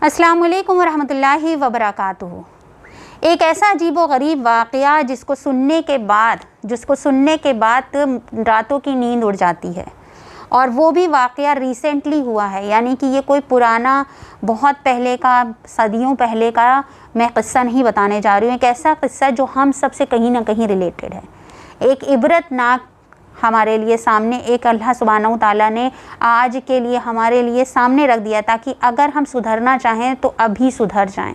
अस्सलाम वालेकुम वरहमतुल्लाहि वबरकातुहू। एक ऐसा अजीबो-गरीब वाक़या जिसको सुनने के बाद रातों की नींद उड़ जाती है, और वो भी वाक़या रिसेंटली हुआ है, यानी कि ये कोई पुराना बहुत पहले का, सदियों पहले का मैं क़िस्सा नहीं बताने जा रही हूँ। एक ऐसा क़िस्सा जो हम सब से कहीं ना कहीं रिलेटेड है, एक इबरतनाक हमारे लिए सामने, एक अल्लाह सुब्हानहू तआला ने आज के लिए हमारे लिए सामने रख दिया, ताकि अगर हम सुधरना चाहें तो अभी सुधर जाएं,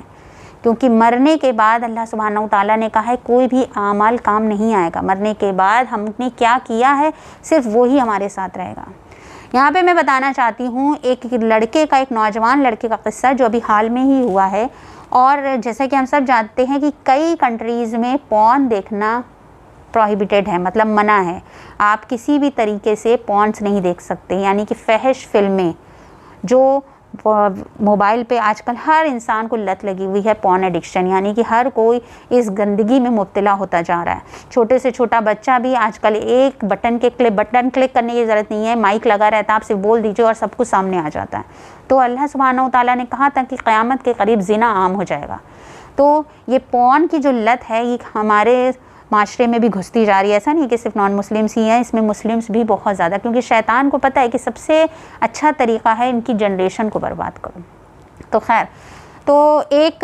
क्योंकि मरने के बाद अल्लाह सुब्हानहू तआला ने कहा है कोई भी आमाल काम नहीं आएगा। मरने के बाद हमने क्या किया है सिर्फ वो ही हमारे साथ रहेगा। यहाँ पे मैं बताना चाहती हूँ एक लड़के का, एक नौजवान लड़के का क़िस्सा जो अभी हाल में ही हुआ है। और जैसे कि हम सब जानते हैं कि कई कंट्रीज़ में पॉर्न देखना प्रोहिबिटेड है, मतलब मना है। आप किसी भी तरीके से पॉर्न्स नहीं देख सकते, यानी कि फहश फिल्में जो मोबाइल पे आजकल हर इंसान को लत लगी हुई है, पॉर्न एडिक्शन, यानी कि हर कोई इस गंदगी में मुब्तला होता जा रहा है। छोटे से छोटा बच्चा भी आजकल एक बटन क्लिक करने की ज़रूरत नहीं है, माइक लगा रहता है, आप सिर्फ बोल दीजिए और सब कुछ सामने आ जाता है। तो अल्लाह सुब्हानहू तआला ने कहा था कि क़यामत के करीब ज़िना आम हो जाएगा। तो ये पॉर्न की जो लत है ये हमारे माशरे में भी घुसती जा रही है। ऐसा नहीं कि सिर्फ नॉन मुस्लिम्स ही हैं, इसमें मुस्लिम्स भी बहुत ज़्यादा, क्योंकि शैतान को पता है कि सबसे अच्छा तरीक़ा है इनकी जनरेशन को बर्बाद करो। तो खैर, तो एक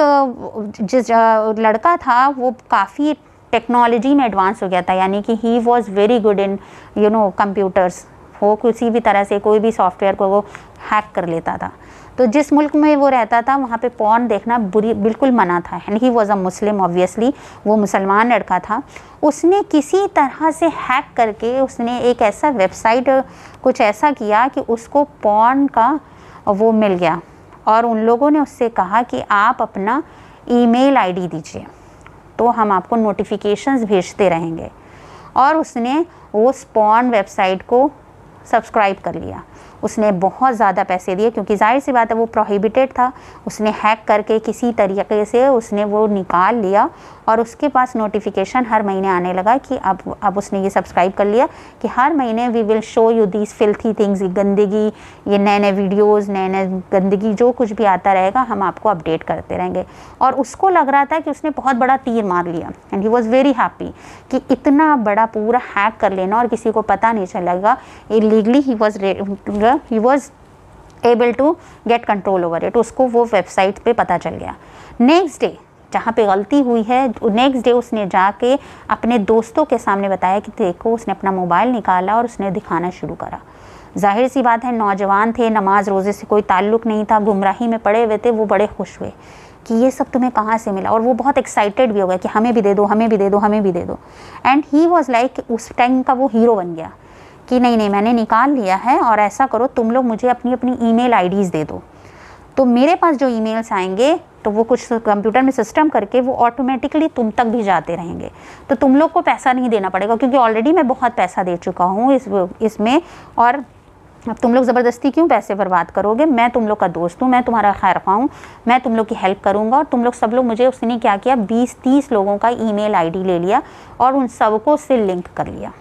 जिस लड़का था वो काफ़ी टेक्नोलॉजी में एडवांस हो गया था, यानी कि he was very good in computers. वो किसी भी तरह से कोई भी सॉफ्टवेयर को वो हैक कर लेता था। तो जिस मुल्क में वो रहता था वहाँ पे पॉर्न देखना बिल्कुल मना था, and he was a Muslim obviously, वो मुसलमान लड़का था। उसने किसी तरह से हैक करके उसने एक ऐसा वेबसाइट कुछ ऐसा किया कि उसको पॉर्न का वो मिल गया, और उन लोगों ने उससे कहा कि आप अपना ईमेल आईडी दीजिए तो हम आपको नोटिफिकेशंस भेजते रहेंगे। और उसने उस पॉर्न वेबसाइट को सब्सक्राइब कर लिया। उसने बहुत ज़्यादा पैसे दिए, क्योंकि जाहिर सी बात है वो प्रोहिबिटेड था। उसने हैक करके किसी तरीके से उसने वो निकाल लिया, और उसके पास नोटिफिकेशन हर महीने आने लगा कि अब उसने ये सब्सक्राइब कर लिया कि हर महीने we will show you these filthy things, गंदगी, ये नए नए वीडियोज़, नए नए गंदगी जो कुछ भी आता रहेगा हम आपको अपडेट करते रहेंगे। और उसको लग रहा था कि उसने बहुत बड़ा तीर मार लिया, and he was very happy कि इतना बड़ा पूरा हैक कर लेना और किसी को पता नहीं चलेगा। Illegally he was able to get control over it. उसको वो वेबसाइट पे पता चल गया। नेक्स्ट डे जहाँ पे गलती हुई है, नेक्स्ट डे उसने जाके अपने दोस्तों के सामने बताया कि देखो, उसने अपना मोबाइल निकाला और उसने दिखाना शुरू करा। जाहिर सी बात है नौजवान थे, नमाज रोज़े से कोई ताल्लुक़ नहीं था, गुमराही में पड़े हुए थे। वो बड़े खुश हुए कि ये सब तुम्हें कहाँ से मिला, और वो बहुत एक्साइटेड भी हो गया कि हमें भी दे दो, हमें भी दे दो, हमें भी दे दो। एंड ही वॉज़ लाइक, उस टाइम का वो हीरो बन गया कि नहीं मैंने निकाल लिया है, और ऐसा करो तुम लोग मुझे अपनी अपनी ईमेल आईडीज़ दे दो, तो मेरे पास जो ईमेल्स आएंगे तो वो कुछ कंप्यूटर में सिस्टम करके वो ऑटोमेटिकली तुम तक भी जाते रहेंगे। तो तुम लोग को पैसा नहीं देना पड़ेगा, क्योंकि ऑलरेडी मैं बहुत पैसा दे चुका हूँ इसमें, और अब तुम लोग ज़बरदस्ती क्यों पैसे बर्बाद करोगे। मैं तुम लोग का दोस्त हूँ, मैं तुम्हारा खैर ख्वाह हूँ, मैं तुम लोग की हेल्प करूँगा। और तुम लोग सब लोग मुझे, उसने क्या किया, 20-30 लोगों का ईमेल आईडी ले लिया और उन सबको उससे लिंक कर लिया।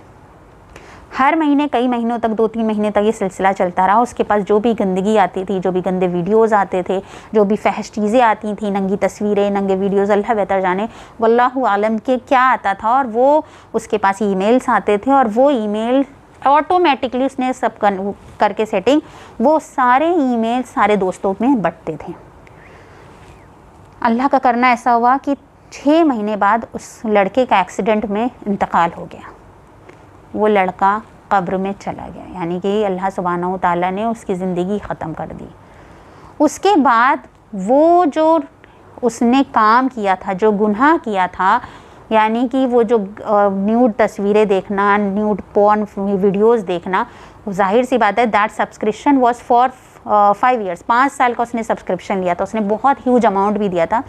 हर महीने कई महीनों तक, 2-3 महीने तक ये सिलसिला चलता रहा। उसके पास जो भी गंदगी आती थी, जो भी गंदे वीडियोज़ आते थे, जो भी फहश चीज़ें आती थी, नंगी तस्वीरें, नंगे वीडियोज़, अल्लाह बेहतर जाने वल्लाहु आलम के क्या आता था, और वो उसके पास ईमेल्स आते थे, और वो ईमेल ऑटोमेटिकली उसने सब करके सेटिंग, वो सारे ईमेल सारे दोस्तों में बंटते थे। अल्लाह का करना ऐसा हुआ कि 6 महीने बाद उस लड़के का एक्सीडेंट में इंतकाल हो गया। वो लड़का कब्र में चला गया, यानी कि अल्लाह सुब्हानहू तआला ने उसकी ज़िंदगी ख़त्म कर दी। उसके बाद वो जो उसने काम किया था, जो गुनाह किया था, यानी कि वो जो न्यूड तस्वीरें देखना, न्यूड पॉर्न वीडियोज़ देखना, जाहिर सी बात है that subscription was for 5 years. 5 साल का उसने सब्सक्रिप्शन लिया था। उसने बहुत ह्यूज अमाउंट भी दिया था।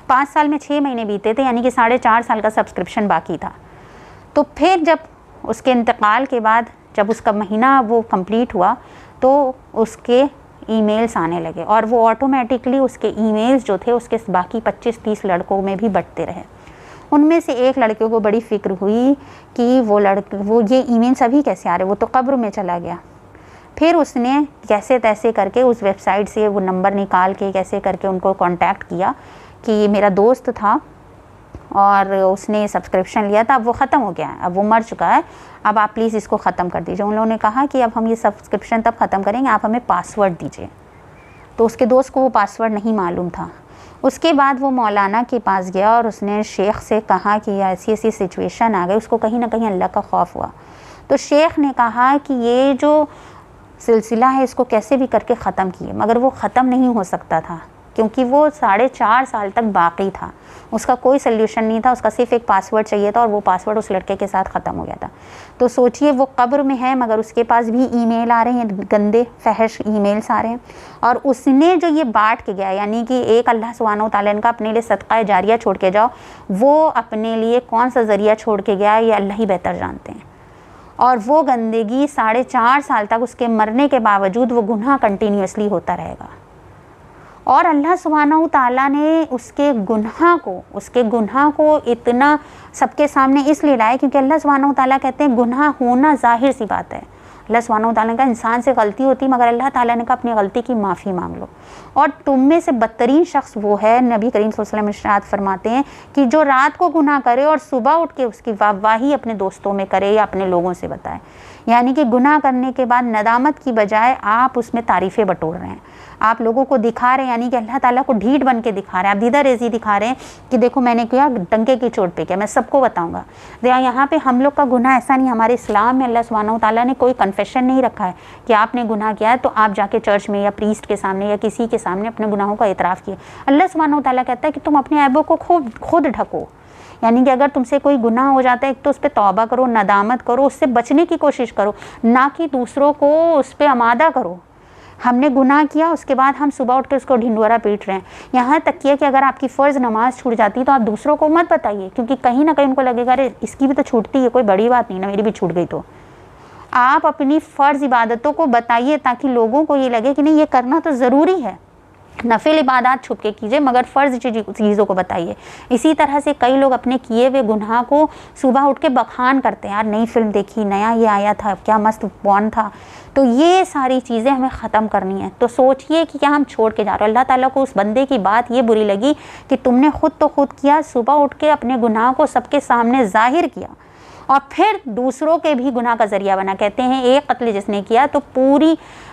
5 साल में 6 महीने बीते थे, यानी कि 4.5 साल का सब्सक्रिप्शन बाकी था। तो फिर जब उसके इंतकाल के बाद जब उसका महीना वो कंप्लीट हुआ तो उसके ईमेल्स आने लगे, और वो ऑटोमेटिकली उसके ईमेल्स जो थे उसके बाकी 25-30 लड़कों में भी बंटते रहे। उनमें से एक लड़के को बड़ी फ़िक्र हुई कि वो ये ईमेल्स अभी कैसे आ रहे, वो तो कब्र में चला गया। फिर उसने कैसे तैसे करके उस वेबसाइट से वो नंबर निकाल के कैसे करके उनको कांटेक्ट किया कि मेरा दोस्त था और उसने सब्सक्रिप्शन लिया था, अब वो ख़त्म हो गया है, अब वो मर चुका है, अब आप प्लीज़ इसको ख़त्म कर दीजिए। उन लोगों ने कहा कि अब हम ये सब्सक्रिप्शन तब ख़त्म करेंगे, आप हमें पासवर्ड दीजिए। तो उसके दोस्त को वो पासवर्ड नहीं मालूम था। उसके बाद वो मौलाना के पास गया और उसने शेख से कहा कि ऐसी ऐसी सिचुएशन आ गई। उसको कहीं ना कहीं अल्लाह का खौफ हुआ। तो शेख ने कहा कि ये जो सिलसिला है इसको कैसे भी करके ख़त्म किए, मगर वो ख़त्म नहीं हो सकता था क्योंकि वो 4.5 साल तक बाकी था, उसका कोई सल्यूशन नहीं था, उसका सिर्फ एक पासवर्ड चाहिए था और वो पासवर्ड उस लड़के के साथ ख़त्म हो गया था। तो सोचिए वो कब्र में है मगर उसके पास भी ईमेल आ रहे हैं, गंदे फहश ईमेल्स आ रहे हैं, और उसने जो ये बांट के गया, यानी कि एक अल्लाह सुब्हानहू व तआला का अपने लिए सदका जारिया छोड़ के जाओ, वो अपने लिए कौन सा ज़रिया छोड़ के गया ये अल्लाह ही बेहतर जानते हैं। और वो गंदगी 4.5 साल तक उसके मरने के बावजूद वो गुनाह कंटिन्यूसली होता रहेगा। और अल्लाह सुब्हानहू तआला ने उसके गुनाह को इतना सबके सामने इसलिए लाया क्योंकि अल्लाह सुब्हानहू तआला कहते हैं गुनाह होना जाहिर सी बात है। अल्लाह सुब्हानहू तआला का इंसान से गलती होती मगर अल्लाह ताला ने कहा अपनी गलती की माफ़ी मांग लो। और तुम में से बदतरीन शख्स वो है, नबी करीम सल्लल्लाहु अलैहि वसल्लम इरशाद फरमाते हैं कि जो रात को गुनाह करे और सुबह उठ के उसकी वाहवाही अपने दोस्तों में करे या अपने लोगों से बताए। यानी कि गुनाह करने के बाद नदामत की बजाय आप उसमें तारीफ़ें बटोर रहे हैं, आप लोगों को दिखा रहे हैं, यानी कि अल्लाह ताला को ढीठ बन के दिखा रहे हैं, आप दीदा रेजी दिखा रहे हैं कि देखो मैंने किया, डंके की चोट पे किया, मैं सबको बताऊंगा। यहाँ पे हम लोग का गुनाह ऐसा नहीं, हमारे इस्लाम में अल्लाह सुब्हानहू तआला ने कोई कन्फेशन नहीं रखा है कि आपने गुनाह किया है तो आप जाके चर्च में या प्रीस्ट के सामने या किसी के सामने अपने गुनाहों का इतराफ़ किया। अल्लाह सुब्हानहू तआला कहता है कि तुम अपने ऐबों को खुद ढको। यानी कि अगर तुमसे कोई गुनाह हो जाता है तो उस पर तौबा करो, नदामत करो, उससे बचने की कोशिश करो, ना कि दूसरों को उस पर आमादा करो। हमने गुनाह किया उसके बाद हम सुबह उठ के उसको ढिंढोरा पीट रहे हैं। यहाँ तक किया कि अगर आपकी फ़र्ज़ नमाज छूट जाती तो आप दूसरों को मत बताइए क्योंकि कहीं ना कहीं उनको लगेगा अरे इसकी भी तो छूटती है, कोई बड़ी बात नहीं ना, मेरी भी छूट गई। तो आप अपनी फ़र्ज़ इबादतों को बताइए ताकि लोगों को ये लगे कि नहीं ये करना तो ज़रूरी है। नफिल इबादत छुप के कीजिए मगर फ़र्ज़ चीज़ों को बताइए। इसी तरह से कई लोग अपने किए हुए गुनाह को सुबह उठ के बखान करते हैं, यार नई फिल्म देखी, नया ये आया था, क्या मस्त पॉर्न था। तो ये सारी चीज़ें हमें ख़त्म करनी है। तो सोचिए कि क्या हम छोड़ के जा रहे हैं। अल्लाह ताला को उस बंदे की बात ये बुरी लगी कि तुमने खुद किया, सुबह उठ के अपने गुनाह को सबके सामने ज़ाहिर किया और फिर दूसरों के भी गुनाह का ज़रिया बना। कहते हैं एक कत्ल जिसने किया तो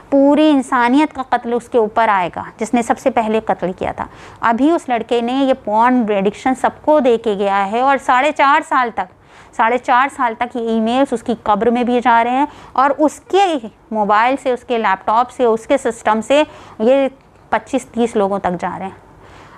पूरी इंसानियत का कत्ल उसके ऊपर आएगा जिसने सबसे पहले कत्ल किया था। अभी उस लड़के ने ये पॉर्न एडिक्शन सबको दे के गया है और 4.5 साल तक ये ईमेल्स उसकी कब्र में भी जा रहे हैं और उसके मोबाइल से, उसके लैपटॉप से, उसके सिस्टम से ये 25-30 लोगों तक जा रहे हैं।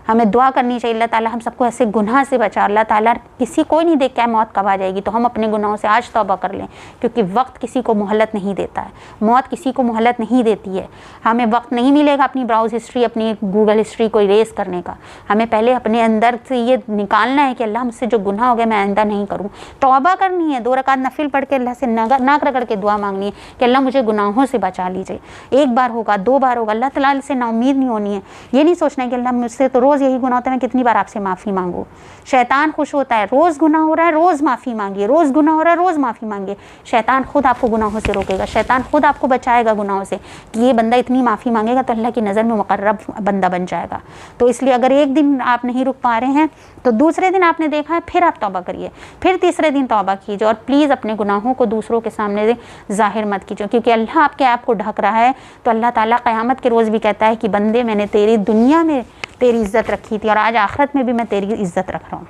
हमें दुआ करनी चाहिए अल्लाह ताला हम सबको ऐसे गुनाह से बचा। अल्लाह ताला किसी कोई नहीं देख के मौत कब आ जाएगी, तो हम अपने गुनाहों से आज तौबा कर लें क्योंकि वक्त किसी को मोहलत नहीं देता है, मौत किसी को मोहलत नहीं देती है। हमें वक्त नहीं मिलेगा अपनी ब्राउज़ हिस्ट्री, अपनी गूगल हिस्ट्री को इरेज करने का। हमें पहले अपने अंदर से ये निकालना है कि अल्लाह मुझसे जो गुनाह हो गया मैं आइंदा नहीं करूँ। तौबा करनी है, 2 रकात नफिल पढ़ के अल्लाह से नाक रगड़ के दुआ मांगनी है कि अल्लाह मुझे गुनाहों से बचा लीजिए। 1 बार होगा, 2 बार होगा, अल्लाह ताला से नाउमीद नहीं होनी है। ये नहीं सोचना है कि अल्लाह मुझसे तो रोज़ यही गुनाह होता है, मैं कितनी बार आपसे माफ़ी मांगू। शैतान खुश होता है, रोज़ गुनाह हो रहा है रोज़ माफ़ी मांगिए, रोज़ गुनाह हो रहा है रोज़ माफ़ी मांगिए। शैतान खुद आपको गुनाहों से रोकेगा, शैतान खुद आपको बचाएगा गुनाहों से कि ये बंदा इतनी माफ़ी मांगेगा तो अल्लाह की नज़र में मुकर्रब बंदा बन जाएगा। तो इसलिए अगर एक दिन आप नहीं रुक पा रहे हैं तो दूसरे दिन आपने देखा है फिर आप तौबा करिए, फिर तीसरे दिन तौबा कीजिए और प्लीज़ अपने गुनाहों को दूसरों के सामने ज़ाहिर मत कीजिए क्योंकि अल्लाह आपके ऐप को ढक रहा है। तो अल्लाह ताला क़यामत के रोज़ भी कहता है कि बंदे मैंने तेरी दुनिया में तेरी इज़्ज़त रखी थी और आज आखिरत में भी मैं तेरी इज़्ज़त रख रहा हूँ।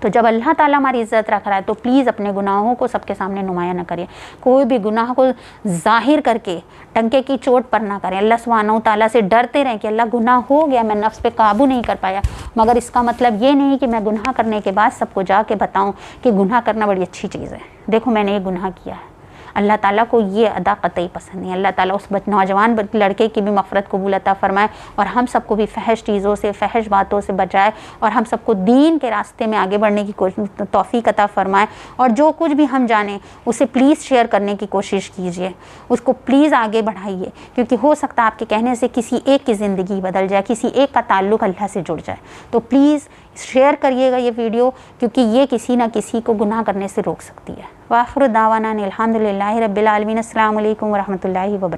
तो जब अल्लाह ताला हमारी इज़्ज़त रख रहा है तो प्लीज़ अपने गुनाहों को सबके सामने नुमाया न करिए, कोई भी गुनाह को ज़ाहिर करके टंके की चोट पर ना करें। अल्लाह सुब्हानहू तआला से डरते रहें कि अल्लाह गुनाह हो गया, मैं नफ्स पे काबू नहीं कर पाया, मगर इसका मतलब ये नहीं कि मैं गुनाह करने के बाद सबको जाके बताऊँ कि गुनाह करना बड़ी अच्छी चीज़ है, देखो मैंने ये गुनाह किया है। अल्लाह ताला को ये अदा कतई पसंद नहीं। अल्लाह ताला उस नौजवान लड़के की भी मफ़रत कबूल अता फरमाए और हम सबको भी फहश चीज़ों से, फहश बातों से बचाए और हम सबको दीन के रास्ते में आगे बढ़ने की तौफ़ीक अता फरमाए। और जो कुछ भी हम जानें उसे प्लीज़ शेयर करने की कोशिश कीजिए, उसको प्लीज़ आगे बढ़ाइए क्योंकि हो सकता है आपके कहने से किसी एक की ज़िंदगी बदल जाए, किसी एक का ताल्लुक़ अल्लाह से जुड़ जाए। तो प्लीज़ शेयर करिएगा ये वीडियो क्योंकि ये किसी न किसी को गुनाह करने से रोक सकती है। वाखिर दावाना अल्हम्दुलिल्लाहि रब्बिल आलमीन। अस्सलामु अलैकुम व रहमतुल्लाहि व बरकातहू।